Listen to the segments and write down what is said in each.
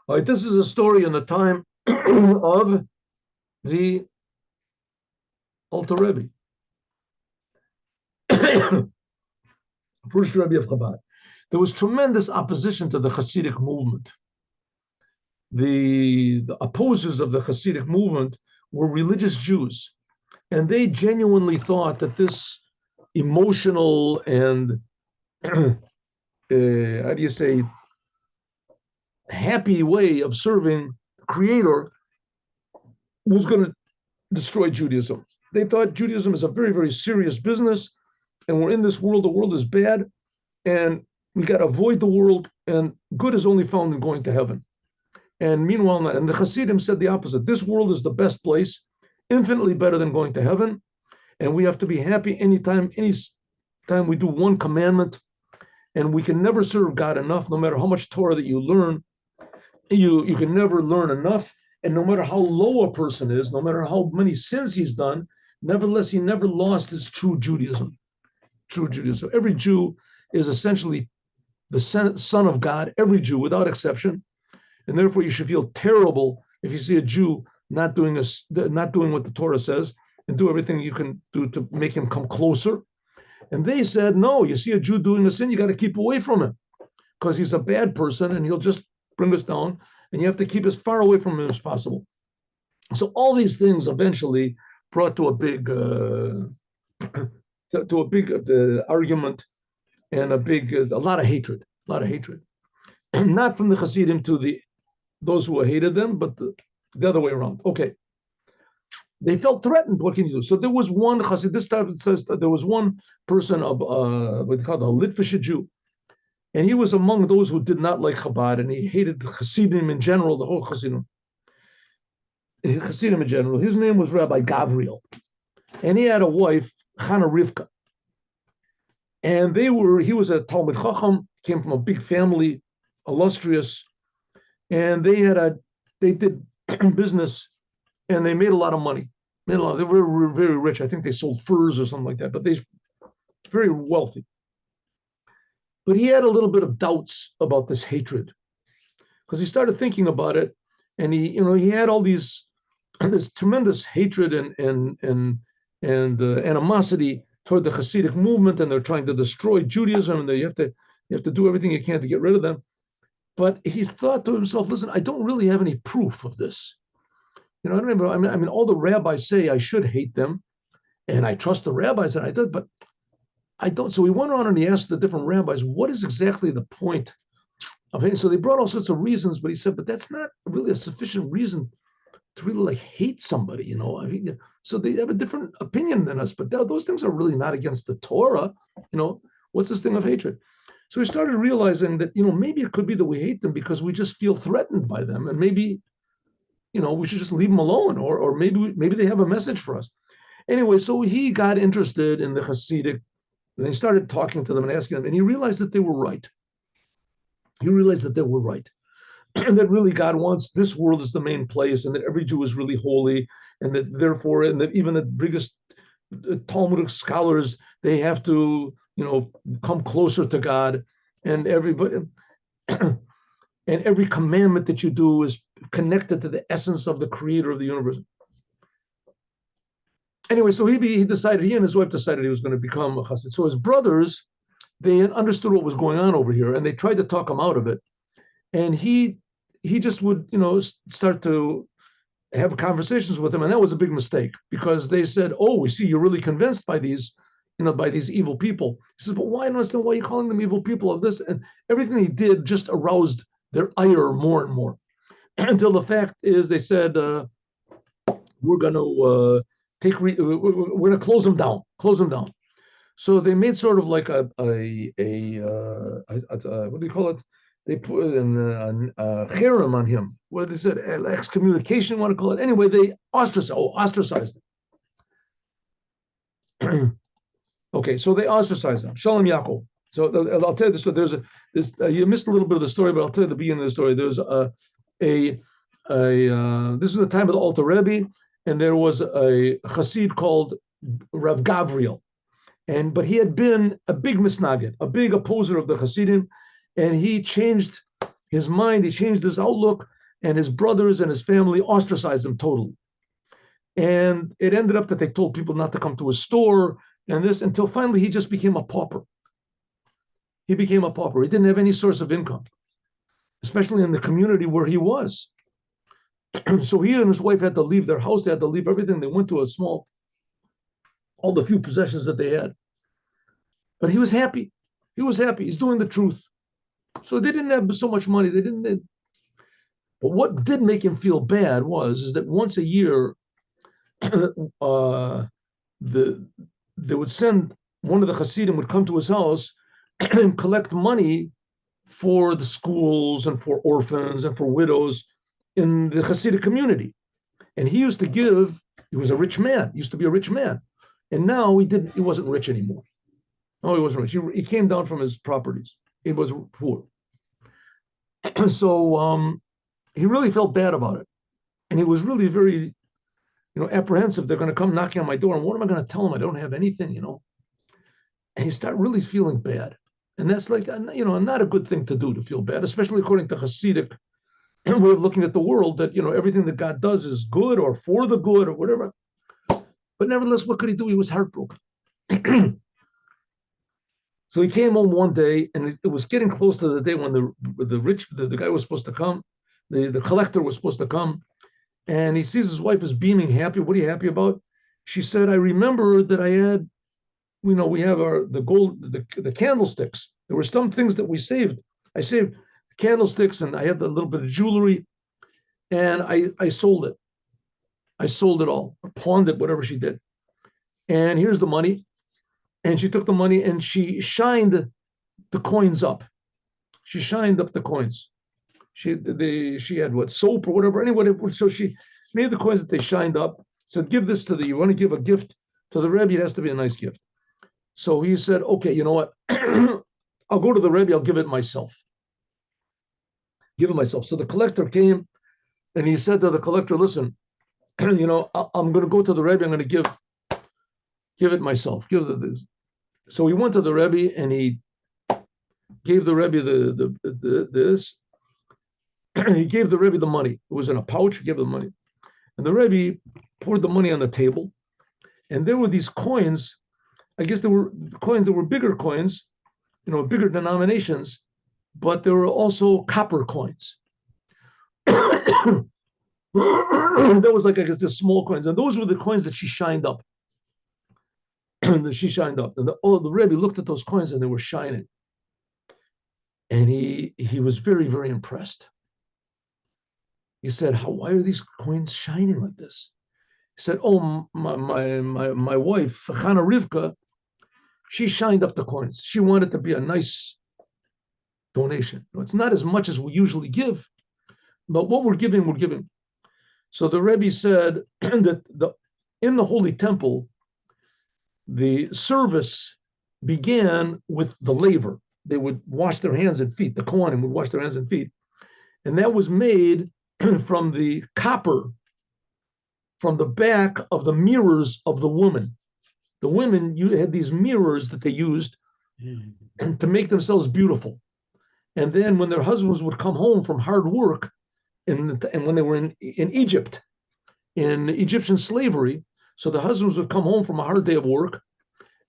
All right, this is a story in the time of the Alter Rebbe, first Rebbe of Chabad. There was tremendous opposition to the Chassidic movement. The opposers of the Chassidic movement were religious Jews, and they genuinely thought that this emotional and how do you say, happy way of serving the Creator was going to destroy Judaism. They thought Judaism is a very, very serious business, and we're in this world. The world is bad, and we got to avoid the world, and good is only found in going to heaven. And meanwhile, and the Hasidim said the opposite. This world is the best place, infinitely better than going to heaven, and we have to be happy any time we do one commandment, and we can never serve God enough, no matter how much Torah that you learn. You can never learn enough, and no matter how low a person is, no matter how many sins he's done, nevertheless, he never lost his true Judaism. True Judaism. So every Jew is essentially the son of God, every Jew without exception, and therefore you should feel terrible if you see a Jew not doing what the Torah says, and do everything you can do to make him come closer. And they said, no, you see a Jew doing a sin, you got to keep away from him, because he's a bad person and he'll just bring us down, and you have to keep as far away from him as possible. So all these things eventually brought to a big argument and a lot of hatred, not from the Hasidim to those who hated them, but the other way around. Okay, they felt threatened. What can you do? So there was one Hasid. This time it says that there was one person of what they call a Litvish Jew, and he was among those who did not like Chabad, and he hated Hasidim in general, the whole Hasidim in general. His name was Rabbi Gavriel, and he had a wife, Chana Rivka. And he was a Talmid Chacham, came from a big family, illustrious, and they did business, and they made a lot of money. They were very rich. I think they sold furs or something like that, but they very wealthy. But he had a little bit of doubts about this hatred, because he started thinking about it, and he had all this tremendous hatred and animosity toward the Hasidic movement, and they're trying to destroy Judaism, and you have to do everything you can to get rid of them. But he thought to himself, listen, I don't really have any proof of this. I don't remember. I mean, all the rabbis say I should hate them, and I trust the rabbis, and I did, but I don't. So he went around and he asked the different rabbis, what is exactly the point of hating? So they brought all sorts of reasons, but he said, but that's not really a sufficient reason to really hate somebody, I mean, so they have a different opinion than us, but those things are really not against the Torah, what's this thing of hatred? So we started realizing that, maybe it could be that we hate them because we just feel threatened by them, and maybe, we should just leave them alone, or maybe they have a message for us. Anyway, so he got interested in the Hasidic, and he started talking to them and asking them, and he realized that they were right. And that really God wants this world is the main place, and that every Jew is really holy, and that therefore, and that even the biggest Talmudic scholars, they have to, come closer to God, and everybody, and every commandment that you do is connected to the essence of the Creator of the universe. Anyway, so he and his wife decided he was going to become a Chassid. So his brothers, they understood what was going on over here, and they tried to talk him out of it. And he just would, start to have conversations with them, and that was a big mistake, because they said, "Oh, we see you're really convinced by these evil people." He says, "But why? I don't understand why you're calling them evil people of this." And everything he did just aroused their ire more and more, until the fact is, they said, "We're going to we're going to close them down." So they made sort of like a what do you call it? They put an cherem on him. What did they say? Excommunication, want to call it? Anyway, they ostracized him. Okay, so they ostracized him. Shalom Yaakov. So I'll tell you this. You missed a little bit of the story, but I'll tell you the beginning of the story. There's this is the time of the Alter Rebbe, and there was a Chassid called Rav Gavriel, but he had been a big misnagid, a big opposer of the Hasidim, and he changed his mind, he changed his outlook, and his brothers and his family ostracized him totally. And it ended up that they told people not to come to his store and this until finally he just became a pauper. He became a pauper. He didn't have any source of income, especially in the community where he was. So he and his wife had to leave their house. They had to leave everything. They went to all the few possessions that they had. But he was happy. He was happy. He's doing the truth. So they didn't have so much money. But what did make him feel bad is that once a year, they would send one of the Hasidim would come to his house and collect money for the schools and for orphans and for widows in the Hasidic community. And he used to give, he was a rich man, he used to be a rich man. And now he wasn't rich anymore. No, he wasn't rich. He came down from his properties. He was poor. So he really felt bad about it. And he was really very, apprehensive. They're going to come knocking on my door. And what am I going to tell them? I don't have anything, And he started really feeling bad. And that's like, not a good thing to do, to feel bad, especially according to Hasidic way of looking at the world, that, everything that God does is good or for the good or whatever. But nevertheless, what could he do? He was heartbroken. So he came home one day, and it was getting close to the day when the guy was supposed to come, the collector was supposed to come, and he sees his wife is beaming happy. What are you happy about? She said, I remember that I had, we have the candlesticks. There were some things that we saved. I saved candlesticks, and I had a little bit of jewelry, and I sold it. I sold it all, or pawned it, whatever she did. And here's the money. And she took the money and she shined the coins up. She shined up the coins. She had what, soap or whatever. Anyway, so she made the coins that they shined up. Said, give this you want to give a gift to the Rebbe, it has to be a nice gift. So he said, okay, you know what? I'll go to the Rebbe, I'll give it myself. Give it myself. So the collector came and he said to the collector, listen, I'm going to go to the Rebbe, I'm going to give it myself. This. So he went to the Rebbe and he gave the Rebbe this. He gave the Rebbe the money. It was in a pouch. He gave him the money. And the Rebbe poured the money on the table. And there were these coins. I guess there were coins that were bigger coins, bigger denominations, but there were also copper coins. That was like, I guess, the small coins. And those were the coins that she shined up. She shined up. And the Rebbe looked at those coins and they were shining. And he was very, very impressed. He said, why are these coins shining like this? He said, oh, my wife, Chana Rivka, she shined up the coins. She wanted to be a nice donation. It's not as much as we usually give, but what we're giving. So the Rebbe said that in the Holy Temple, the service began with the laver. They would wash their hands and feet. The Kohanim would wash their hands and feet. And that was made from the copper from the back of the mirrors of the women. The women, you had these mirrors that they used to make themselves beautiful. And then when their husbands would come home from hard work, and when they were in Egypt, in Egyptian slavery, so the husbands would come home from a hard day of work,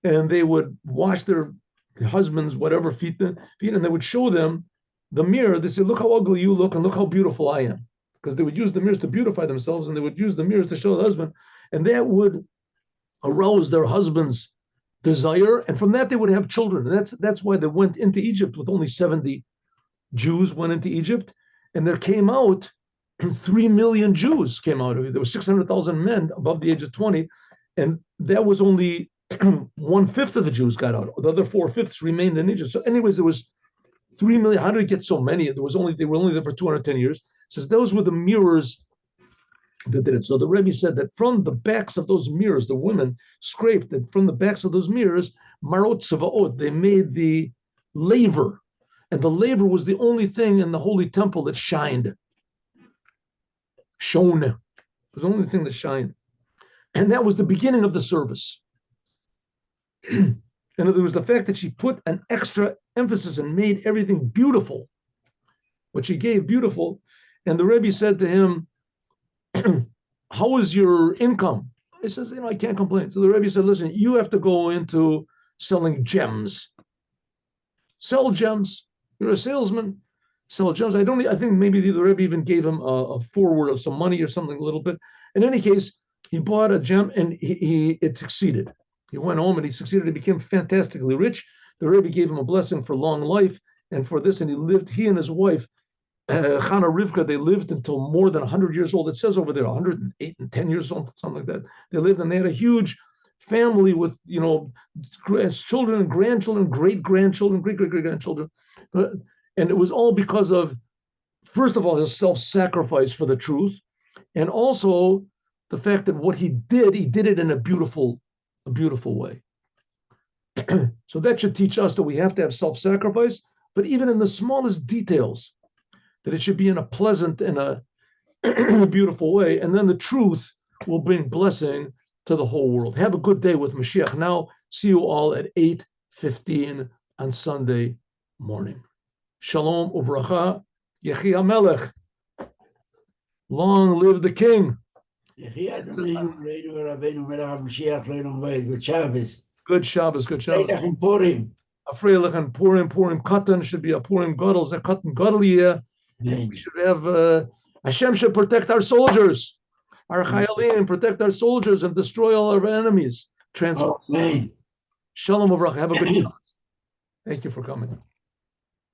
and they would wash their husbands' whatever feet, and they would show them the mirror. They said, look how ugly you look, and look how beautiful I am. Because they would use the mirrors to beautify themselves, and they would use the mirrors to show the husband, and that would arouse their husband's desire, and from that they would have children. And that's why they went into Egypt with only 70 Jews went into Egypt, and there came out 3 million Jews came out of it. There were 600,000 men above the age of 20, and that was only 1/5 of the Jews got out. The other 4/5 remained in Egypt. So, anyways, there was 3 million. How did it get so many? They were only there for 210 years. It says those were the mirrors that did it. So the Rebbe said that from the backs of those mirrors, the women scraped that from the backs of those mirrors, marot tzavaot, they made the laver. And the laver was the only thing in the Holy Temple that shined. Shone. It was the only thing that shined. And that was the beginning of the service. And there was the fact that she put an extra emphasis and made everything beautiful. What she gave beautiful. And the Rebbe said to him, how is your income? He says, I can't complain. So the Rebbe said, listen, you have to go into selling gems. Sell gems. You're a salesman. Sell gems. I think maybe the Rebbe even gave him a forward of some money or something a little bit. In any case, he bought a gem and it succeeded. He went home and he succeeded. He became fantastically rich. The Rebbe gave him a blessing for long life and for this. And he and his wife, Chana Rivka, they lived until more than 100 years old. It says over there 108 and 10 years old, something like that. They lived and they had a huge family with, children and grandchildren, great-grandchildren, great-great-great-grandchildren. And it was all because of, first of all, his self-sacrifice for the truth, and also the fact that what he did it in a beautiful way. So that should teach us that we have to have self-sacrifice, but even in the smallest details, that it should be in a pleasant and a beautiful way. And then the truth will bring blessing to the whole world. Have a good day with Mashiach now. See you all at 8:15 on Sunday morning. Shalom uvracha. Yechi HaMelech. Long live the king. Good Shabbos, good Shabbos. Afreilich and Purim Katan should be a Purim Gadol, a Katan Gadol year. We should have, Hashem should protect our soldiers, our Chayalim, protect our soldiers and destroy all our enemies. Transform. Shalom Avracha. Have a good Shabbos. Thank you for coming.